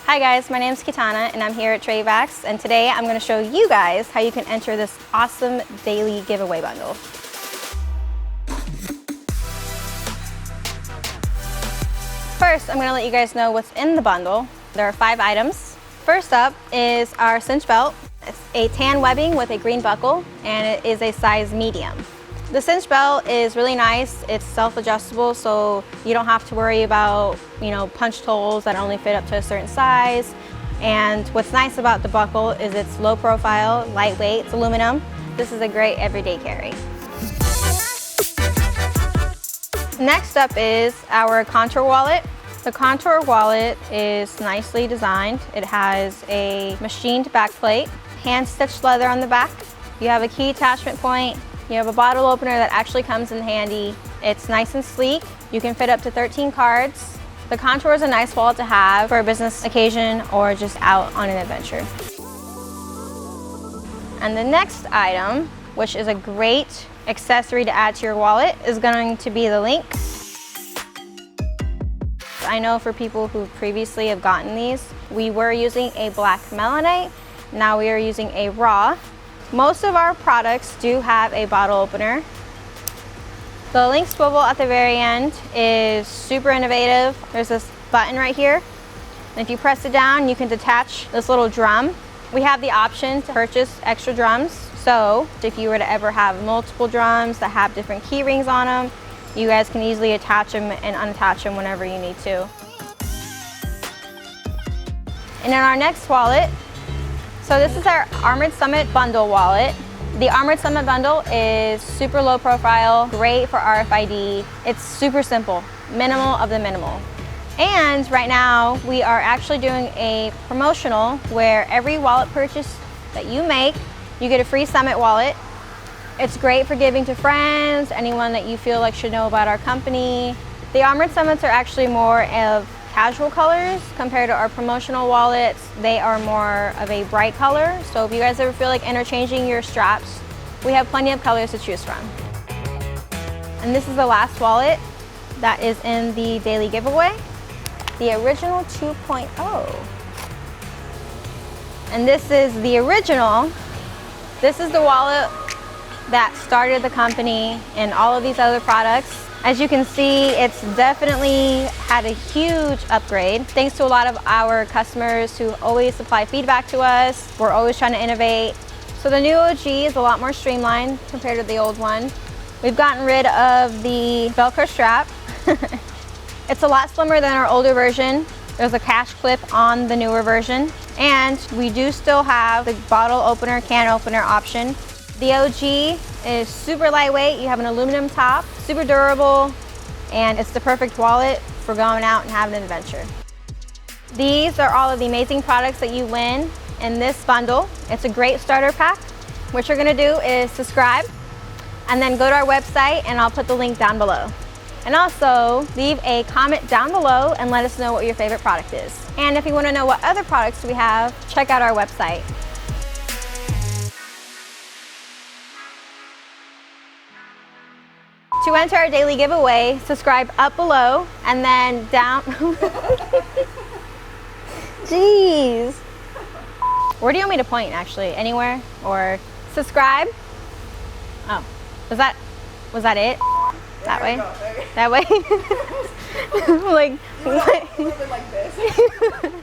Hi guys, my name is Kitana and I'm here at Trayvax, and today I'm going to show you guys how you can enter this awesome daily giveaway bundle. First, I'm going to let you guys know what's in the bundle. There are 5 items. First up is our cinch belt. It's a tan webbing with a green buckle, and it is a size medium. The cinch belt is really nice. It's self-adjustable, so you don't have to worry about, punched holes that only fit up to a certain size. And what's nice about the buckle is it's low profile, lightweight, it's aluminum. This is a great everyday carry. Next up is our contour wallet. The contour wallet is nicely designed. It has a machined backplate, hand-stitched leather on the back. You have a key attachment point. You have a bottle opener that actually comes in handy. It's nice and sleek. You can fit up to 13 cards. The contour is a nice wallet to have for a business occasion or just out on an adventure. And the next item, which is a great accessory to add to your wallet, is going to be the lynx. I know for people who previously have gotten these, we were using a black melanite. Now we are using a raw. Most of our products do have a bottle opener. The lynx swivel at the very end is super innovative. There's this button right here, and if you press it down, you can detach this little drum. We have the option to purchase extra drums, so if you were to ever have multiple drums that have different key rings on them, you guys can easily attach them and unattach them whenever you need to. And in our next wallet, so this is our Armored Summit Bundle wallet. The Armored Summit Bundle is super low profile, great for RFID. It's super simple, minimal of the minimal. And right now we are actually doing a promotional where every wallet purchase that you make, you get a free Summit wallet. It's great for giving to friends, anyone that you feel like should know about our company. The Armored Summits are actually more of casual colors compared to our promotional wallets. They are more of a bright color, so if you guys ever feel like interchanging your straps, we have plenty of colors to choose from. And this is the last wallet that is in the daily giveaway, the original 2.0. And this is the original. This is the wallet that started the company and all of these other products. As you can see, it's definitely had a huge upgrade thanks to a lot of our customers who always supply feedback to us. We're always trying to innovate. So the new OG is a lot more streamlined compared to the old one. We've gotten rid of the Velcro strap. It's a lot slimmer than our older version. There's a cash clip on the newer version. And we do still have the bottle opener, can opener option. The OG is super lightweight. You have an aluminum top, super durable, and it's the perfect wallet for going out and having an adventure. These are all of the amazing products that you win in this bundle. It's a great starter pack. What you're gonna do is subscribe and then go to our website, and I'll put the link down below. And also leave a comment down below and let us know what your favorite product is. And if you wanna know what other products we have, check out our website. To enter our daily giveaway, subscribe up below and then down. Jeez. Where do you want me to point actually? Anywhere? Or subscribe? Oh, was that it? That way? That way? Like, what? Like this.